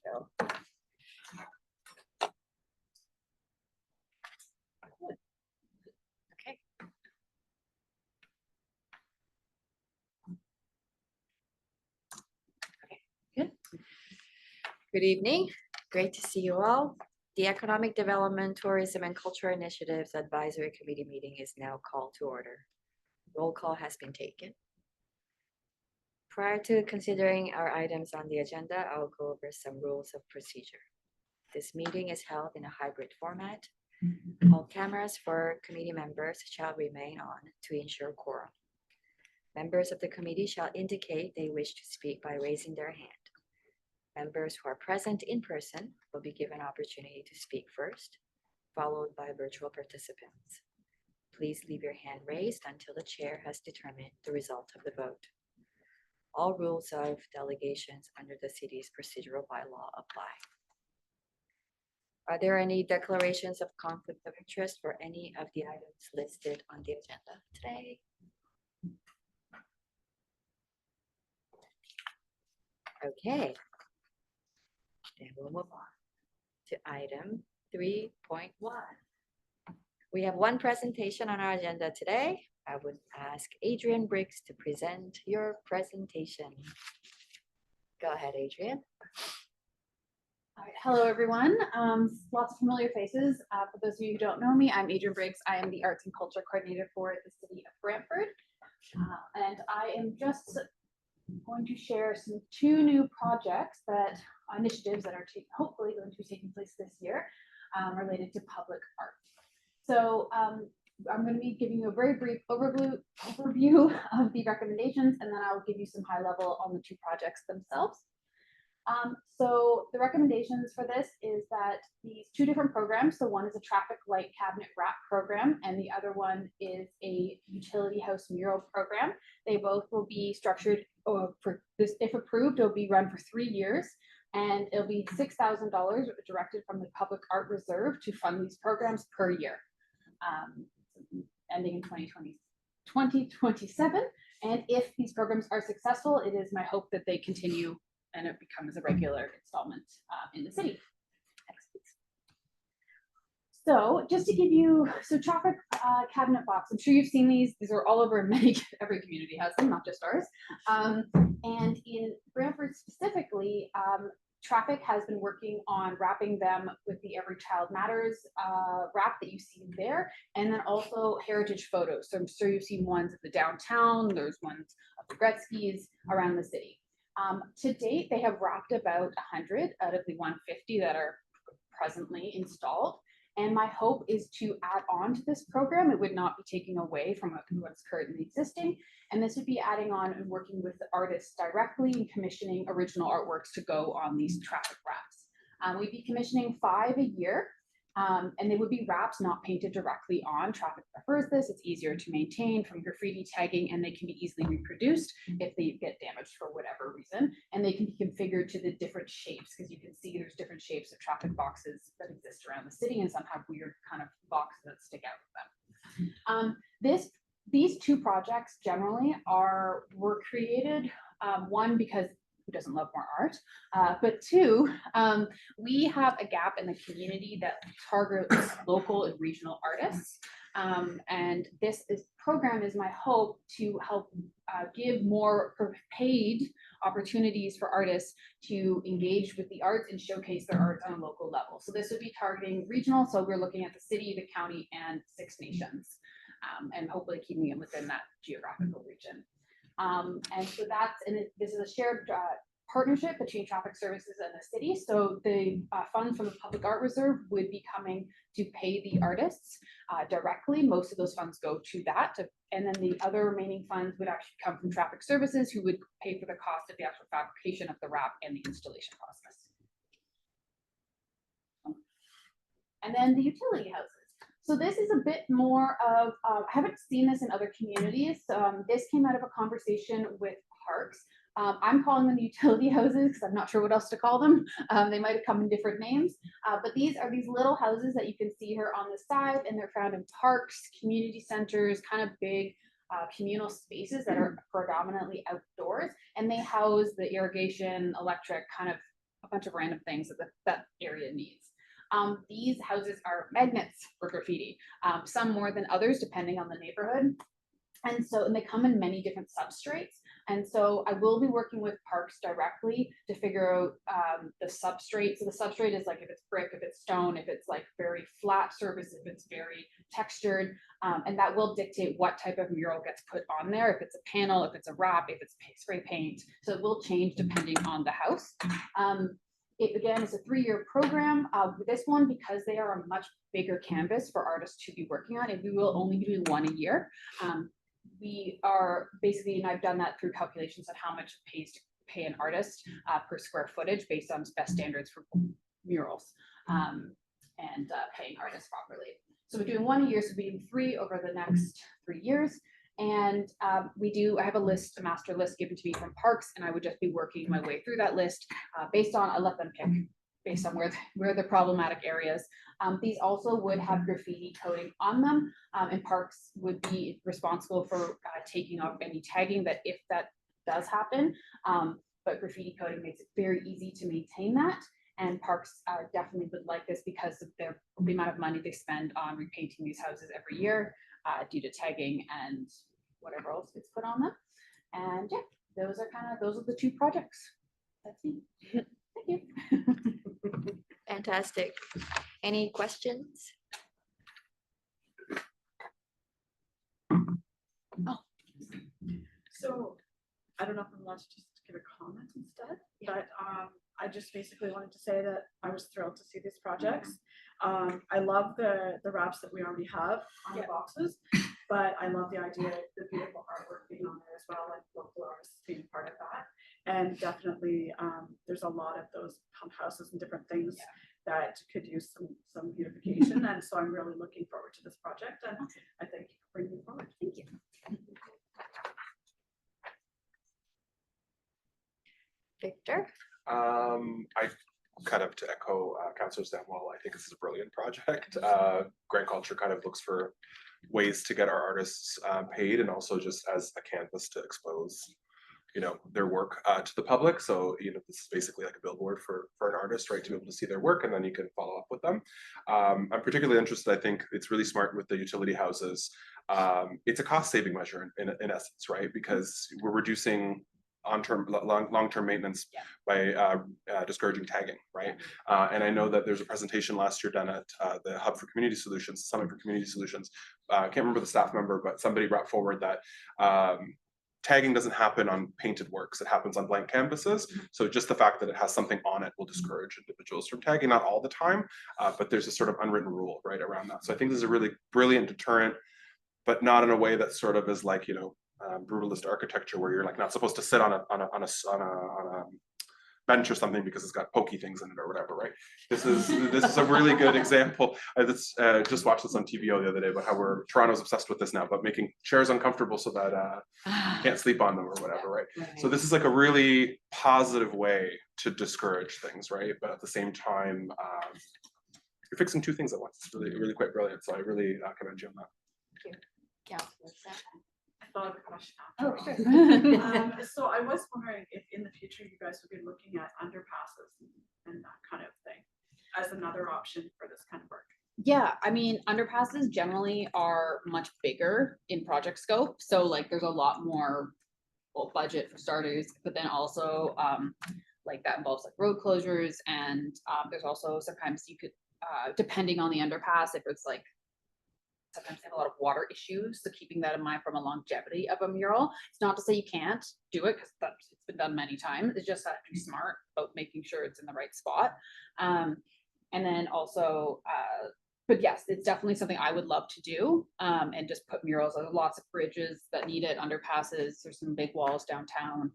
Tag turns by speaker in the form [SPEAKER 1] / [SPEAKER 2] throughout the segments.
[SPEAKER 1] So. Okay. Good. Good evening. Great to see you all. The Economic Development, Tourism and Culture Initiatives Advisory Committee meeting is now called to order. Roll call has been taken. Prior to considering our items on the agenda, I'll go over some rules of procedure. This meeting is held in a hybrid format. All cameras for committee members shall remain on to ensure quorum. Members of the committee shall indicate they wish to speak by raising their hand. Members who are present in person will be given opportunity to speak first, followed by virtual participants. Please leave your hand raised until the chair has determined the result of the vote. All rules of delegations under the city's procedural bylaw apply. Are there any declarations of conflict of interest for any of the items listed on the agenda today? Okay. Then we'll move on to item 3.1. We have one presentation on our agenda today. I would ask Adrian Briggs to present your presentation. Go ahead, Adrian.
[SPEAKER 2] All right, hello everyone. Lots of familiar faces. For those of you who don't know me, I'm Adrian Briggs. I am the Arts and Culture Coordinator for the City of Brantford. And I am just going to share two new projects initiatives that are hopefully going to be taking place this year related to public art. So I'm going to be giving you a very brief overview of the recommendations, and then I'll give you some high level on the two projects themselves. So the recommendations for this is that these two different programs, so one is a traffic light cabinet wrap program, and the other one is a utility house mural program. They both will be structured for this, if approved, it'll be run for 3 years, and it'll be $6,000 directed from the Public Art Reserve to fund these programs per year, ending in 2027. And if these programs are successful, it is my hope that they continue and it becomes a regular installment in the city. Next, please. So just to give you, traffic cabinet box, I'm sure you've seen these. These are all over every community has them, not just ours. And in Brantford specifically, traffic has been working on wrapping them with the Every Child Matters wrap that you see there, and then also heritage photos. So I'm sure you've seen ones of the downtown, there's ones of the Gretzky's around the city. To date, they have wrapped about 100 out of the 150 that are presently installed. And my hope is to add on to this program. It would not be taking away from what's currently existing. And this would be adding on and working with the artists directly and commissioning original artworks to go on these traffic wraps. We'd be commissioning 5 a year. And they would be wraps not painted directly on. Traffic prefers this. It's easier to maintain from graffiti tagging, and they can be easily reproduced if they get damaged for whatever reason. And they can be configured to the different shapes, because you can see there's different shapes of traffic boxes that exist around the city, and some have weird kind of boxes that stick out of them. These two projects generally were created, one, because who doesn't love more art? But two, we have a gap in the community that targets local and regional artists. And this program is my hope to help give more paid opportunities for artists to engage with the arts and showcase their arts on a local level. So this would be targeting regional. So we're looking at the city, the county, and 6 nations, and hopefully keeping it within that geographical region. And so this is a shared partnership between traffic services and the city. So the funds from the Public Art Reserve would be coming to pay the artists directly. Most of those funds go to that. And then the other remaining funds would actually come from traffic services, who would pay for the cost of the actual fabrication of the wrap and the installation process. And then the utility houses. So this is a bit more of, I haven't seen this in other communities. This came out of a conversation with parks. I'm calling them utility houses because I'm not sure what else to call them. They might have come in different names, but these are these little houses that you can see here on the side, and they're found in parks, community centers, kind of big communal spaces that are predominantly outdoors, and they house the irrigation, electric kind of a bunch of random things that that area needs. These houses are magnets for graffiti, some more than others, depending on the neighborhood. And they come in many different substrates. And so I will be working with Parks directly to figure out the substrate. So the substrate is like if it's brick, if it's stone, if it's like very flat surface, if it's very textured, and that will dictate what type of mural gets put on there. If it's a panel, if it's a wrap, if it's spray paint. So it will change depending on the house. It again is a 3-year program. This one, because they are a much bigger canvas for artists to be working on, and we will only be doing one a year. We are basically, and I've done that through calculations on how much it pays to pay an artist per square footage based on best standards for murals, and paying artists properly. So we're doing one a year, so we're doing 3 over the next 3 years. And I have a list, a master list given to me from Parks, and I would just be working my way through that list based on, I let them pick based on where the problematic areas. These also would have graffiti coating on them, and Parks would be responsible for taking off any tagging that if that does happen. But graffiti coating makes it very easy to maintain that. And Parks definitely would like this because of the amount of money they spend on repainting these houses every year due to tagging and whatever else gets put on them. And yeah, those are the 2 projects. That's me. Thank you.
[SPEAKER 1] Fantastic. Any questions?
[SPEAKER 3] Oh. So I don't know if I'm allowed to just give a comment instead, but I just basically wanted to say that I was thrilled to see these projects. I love the wraps that we already have on the boxes, but I love the idea of the beautiful artwork being on there as well, like local artists being part of that. And definitely there's a lot of those pump houses and different things that could use some beautification. And so I'm really looking forward to this project, and I thank you for bringing it forward. Thank you.
[SPEAKER 1] Victor?
[SPEAKER 4] I kind of to echo Councillor Stanwell, I think this is a brilliant project. Grand Culture kind of looks for ways to get our artists paid, and also just as a canvas to expose, you know, their work to the public. So, you know, this is basically like a billboard for an artist, right, to be able to see their work, and then you can follow up with them. I'm particularly interested. I think it's really smart with the utility houses. It's a cost-saving measure in essence, right, because we're reducing long-term maintenance by discouraging tagging, right? And I know that there's a presentation last year done at the Hub for Community Solutions, Summit for Community Solutions. I can't remember the staff member, but somebody brought forward that tagging doesn't happen on painted works, it happens on blank canvases. So just the fact that it has something on it will discourage individuals from tagging, not all the time, but there's a sort of unwritten rule right around that. So I think this is a really brilliant deterrent, but not in a way that sort of is like, you know, brutalist architecture where you're like not supposed to sit on a bench or something because it's got pokey things in it or whatever, right? This is a really good example. I just watched this on TVO the other day about how Toronto's obsessed with this now, but making chairs uncomfortable so that you can't sleep on them or whatever, right? So this is like a really positive way to discourage things, right? But at the same time, you're fixing 2 things at once. It's really quite brilliant. So I really commend you on that.
[SPEAKER 1] Thank you. Councillor Sam?
[SPEAKER 3] I thought of a question.
[SPEAKER 2] Oh, sure.
[SPEAKER 3] So I was wondering if in the future you guys would be looking at underpasses and that kind of thing as another option for this kind of work.
[SPEAKER 2] Yeah, I mean, underpasses generally are much bigger in project scope. So like there's a lot more budget for starters, but then also like that involves like road closures, and there's also sometimes you could, depending on the underpass, if it's like sometimes they have a lot of water issues. So keeping that in mind from a longevity of a mural. It's not to say you can't do it because it's been done many times. It's just have to be smart about making sure it's in the right spot. And then also, but yes, it's definitely something I would love to do, and just put murals. There's lots of bridges that need it, underpasses. There's some big walls downtown.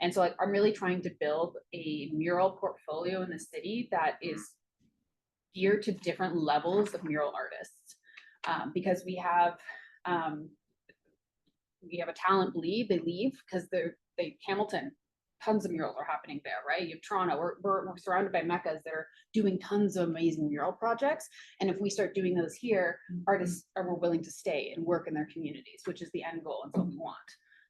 [SPEAKER 2] And so like, I'm really trying to build a mural portfolio in the city that is geared to different levels of mural artists. Because we have a talent bleed, they leave because Hamilton, tons of murals are happening there, right? You have Toronto, we're surrounded by meccas that are doing tons of amazing mural projects. And if we start doing those here, artists are more willing to stay and work in their communities, which is the end goal and what we want.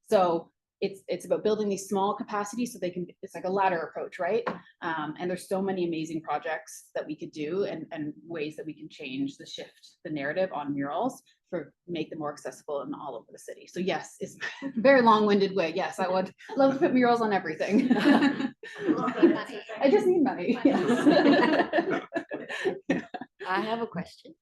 [SPEAKER 2] So it's about building these small capacities so they can, it's like a ladder approach, right? And there's so many amazing projects that we could do and ways that we can change the narrative on murals for make them more accessible and all over the city. So yes, it's a very long-winded way. Yes, I would love to put murals on everything. I just need money. Yes.
[SPEAKER 1] I have a question.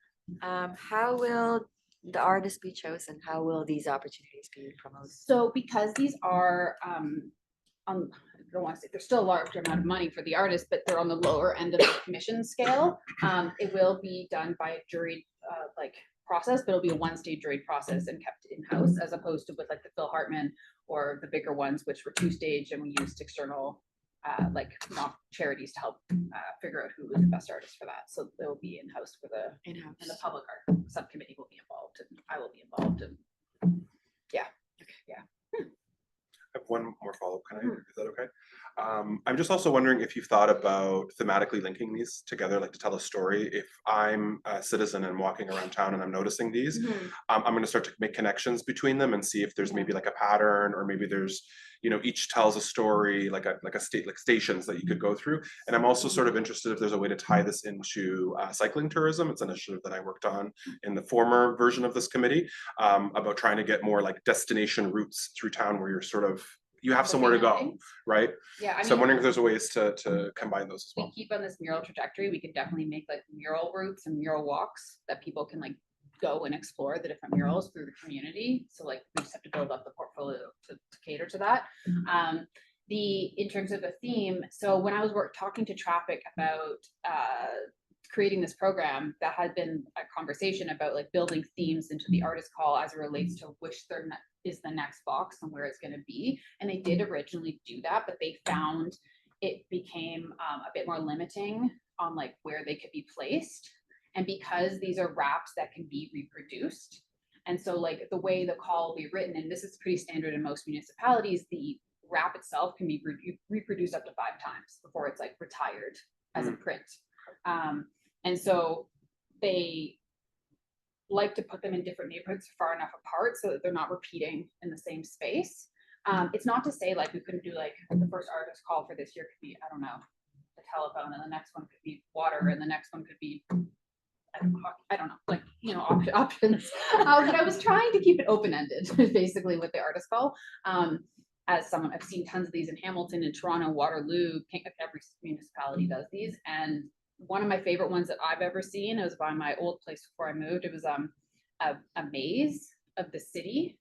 [SPEAKER 1] How will the artists be chosen? How will these opportunities be promoted?
[SPEAKER 2] So because these are, I don't want to say, there's still a large amount of money for the artists, but they're on the lower end of the commission scale. It will be done by a jury, process, but it'll be a one-stage jury process and kept in-house, as opposed to with like the Phil Hartman or the bigger ones, which were two-stage, and we used external not charities to help figure out who was the best artist for that. So they'll be in-house for and the public art subcommittee will be involved, and I will be involved, and yeah.
[SPEAKER 4] I have one more follow-up, can I, is that okay? I'm just also wondering if you've thought about thematically linking these together, like to tell a story. If I'm a citizen and walking around town and I'm noticing these, I'm gonna start to make connections between them and see if there's maybe like a pattern, or maybe there's, you know, each tells a story, like stations that you could go through. And I'm also sort of interested if there's a way to tie this into cycling tourism. It's an initiative that I worked on in the former version of this committee, about trying to get more like destination routes through town where you're sort of, you have somewhere to go, right?
[SPEAKER 2] Yeah, I
[SPEAKER 4] So I'm
[SPEAKER 2] mean,
[SPEAKER 4] wondering if there's a ways to combine those as
[SPEAKER 2] we
[SPEAKER 4] well.
[SPEAKER 2] keep on this mural trajectory, we can definitely make like mural routes and mural walks that people can like go and explore the different murals through the community. So like we just have to build up the portfolio to cater to that. In terms of the theme, so when I was talking to Traffic about creating this program, that had been a conversation about like building themes into the artist call as it relates to which is the next box and where it's going to be. And they did originally do that, but they found it became a bit more limiting on like where they could be placed. And because these are wraps that can be reproduced, and so like the way the call will be written, and this is pretty standard in most municipalities, the wrap itself can be reproduced up to 5 times before it's like retired as a print. And so they like to put them in different neighborhoods far enough apart so that they're not repeating in the same space. It's not to say like we couldn't do like the first artist call for this year could be, I don't know, the telephone, and the next one could be water, and the next one could be, I don't know, like, you know, options. But I was trying to keep it open-ended, basically, with the artist call. As someone, I've seen tons of these in Hamilton and Toronto, Waterloo, every municipality does these. And one of my favorite ones that I've ever seen, it was by my old place before I moved. It was a maze of the city,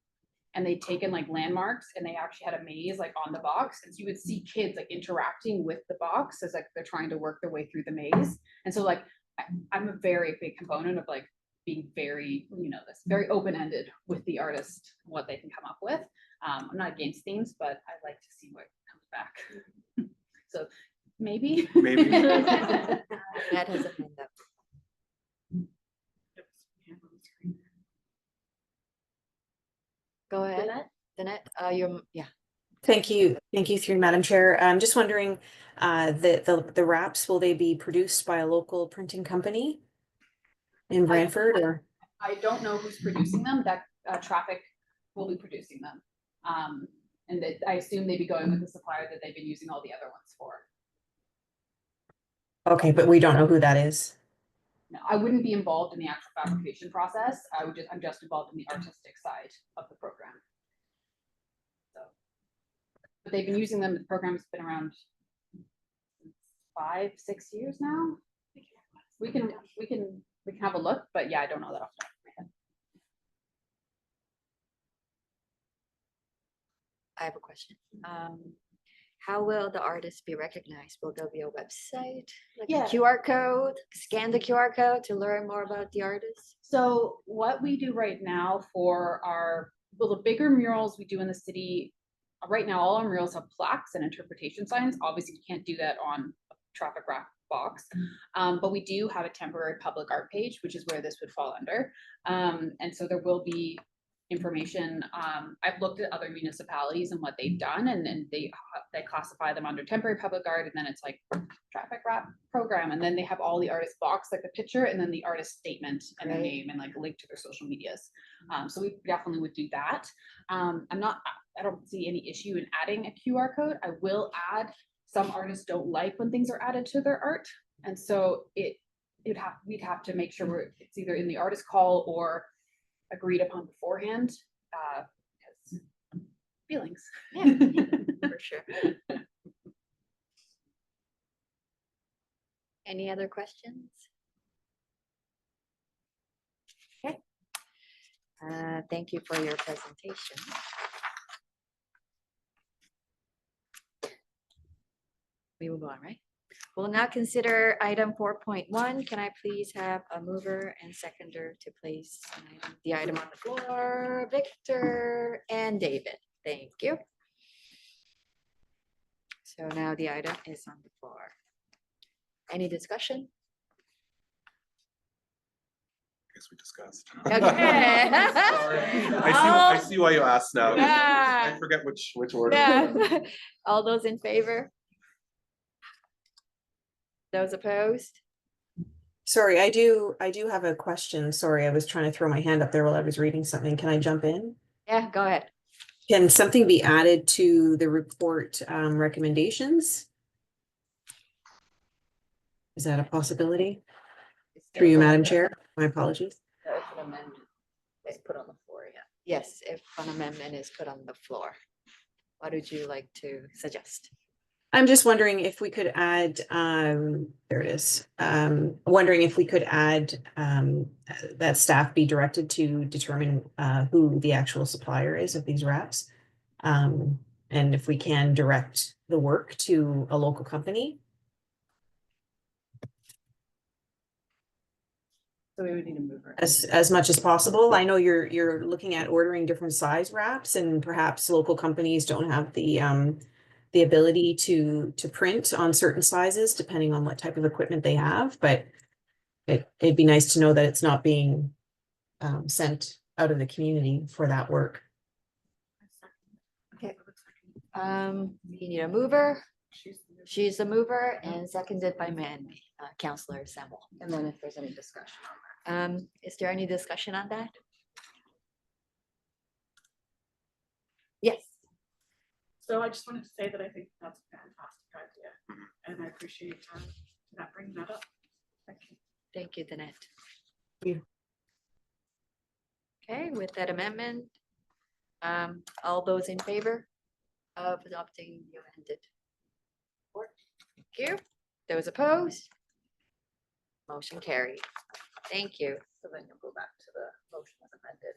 [SPEAKER 2] and they'd taken like landmarks, and they actually had a maze like on the box, and so you would see kids like interacting with the box as like they're trying to work their way through the maze. And so like I'm a very big component of like being very, you know, this very open-ended with the artist, what they can come up with. I'm not against themes, but I like to see what comes back. So maybe.
[SPEAKER 1] That has a hand up. Go ahead, Danette.
[SPEAKER 5] Thank you through Madam Chair. I'm just wondering, the wraps, will they be produced by a local printing company in Brantford, or?
[SPEAKER 2] I don't know who's producing them. That Traffic will be producing them. And that I assume they'd be going with the supplier that they've been using all the other ones for.
[SPEAKER 5] Okay, but we don't know who that is.
[SPEAKER 2] No, I wouldn't be involved in the actual fabrication process. I'm just involved in the artistic side of the program. So, but they've been using them. The program's been around 5-6 years now. We can have a look, but yeah, I don't know that off the top of my head.
[SPEAKER 1] I have a question. How will the artists be recognized? Will there be a website, like
[SPEAKER 2] Yeah.
[SPEAKER 1] a QR code? Scan the QR code to learn more about the artist?
[SPEAKER 2] So what we do right now for the bigger murals we do in the city, right now all our murals have plaques and interpretation signs. Obviously, you can't do that on a traffic wrap box, but we do have a temporary public art page, which is where this would fall under. And so there will be information. I've looked at other municipalities and what they've done, and then they classify them under temporary public art, and then it's like traffic wrap program, and then they have all the artist box, like the picture, and then the artist statement and their name and like a link to their social medias. So we definitely would do that. I'm not I don't see any issue in adding a QR code. I will add, some artists don't like when things are added to their art. And so we'd have to make sure it's either in the artist call or agreed upon beforehand, because feelings.
[SPEAKER 1] Yeah, for sure. Any other questions? Okay. Thank you for your presentation. We move on, right? We'll now consider item 4.1. Can I please have a mover and seconder to place the item on the floor? Victor and David. Thank you. So now the item is on the floor. Any discussion?
[SPEAKER 4] I guess we discussed.
[SPEAKER 1] Okay.
[SPEAKER 4] Sorry. I see why you asked now.
[SPEAKER 1] Yeah.
[SPEAKER 4] I forget which order.
[SPEAKER 1] Yeah. All those in favor? Those opposed?
[SPEAKER 5] Sorry, I do have a question. Sorry, I was trying to throw my hand up there while I was reading something. Can I jump in?
[SPEAKER 1] Yeah, go ahead.
[SPEAKER 5] Can something be added to the report recommendations? Is that a possibility? Through you, Madam Chair? My apologies.
[SPEAKER 1] If an amendment is put on the floor, yeah. Yes, if an amendment is put on the floor. What would you like to suggest?
[SPEAKER 5] I'm just wondering if we could add, there it is. Wondering if we could add that staff be directed to determine who the actual supplier is of these wraps. And if we can direct the work to a local company.
[SPEAKER 3] So we would need a mover.
[SPEAKER 5] As much as possible. I know you're looking at ordering different size wraps, and perhaps local companies don't have the ability to print on certain sizes depending on what type of equipment they have, but it'd be nice to know that it's not being sent out of the community for that work.
[SPEAKER 1] Okay. You need a mover. She's the mover and seconded by Councillor Samuel.
[SPEAKER 3] And then if there's any discussion.
[SPEAKER 1] Is there any discussion on that? Yes.
[SPEAKER 3] So I just wanted to say that I think that's a fantastic idea, and I appreciate that bringing that up. Thank you.
[SPEAKER 1] Thank you, Danette.
[SPEAKER 5] Yeah.
[SPEAKER 1] Okay, with that amendment, all those in favor of adopting the amended report? Thank you. Those opposed? Motion carried. Thank you.
[SPEAKER 3] So then you'll go back to the motion as amended.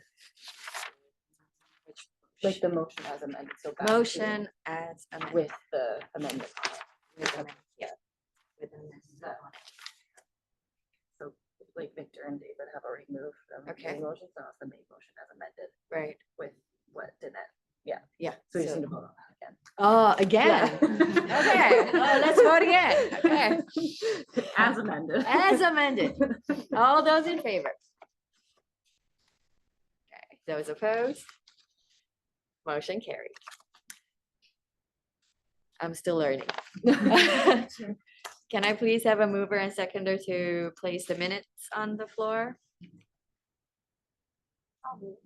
[SPEAKER 1] Which
[SPEAKER 3] Like the motion as amended, so back to
[SPEAKER 1] motion as amended.
[SPEAKER 3] with the amendment. on it.
[SPEAKER 1] With amendment, yeah. With amendment on it.
[SPEAKER 3] So like Victor and David have already moved them.
[SPEAKER 1] Okay.
[SPEAKER 3] Motions, so it's the main motion as amended
[SPEAKER 1] Right,
[SPEAKER 3] with what did that?
[SPEAKER 1] yeah.
[SPEAKER 3] So we just need to vote on that again.
[SPEAKER 1] Oh, again? Okay, oh, let's vote again. Okay,
[SPEAKER 3] As amended.
[SPEAKER 1] as amended. All those in favor? Okay, those opposed? Motion carried. I'm still learning. Can I please have a mover and seconder to place the minutes on the floor?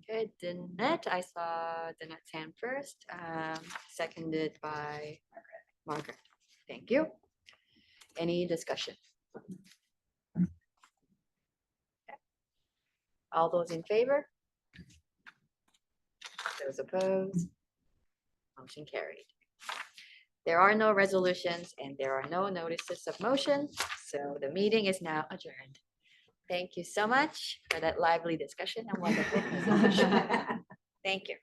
[SPEAKER 1] Good, Danette, I saw Danette's hand first, seconded by Margaret. Thank you. Any discussion? Okay. All those in favor? Those opposed? Motion carried. There are no resolutions and there are no notices of motion, so the meeting is now adjourned. Thank you so much for that lively discussion and wonderful presentation. Thank you.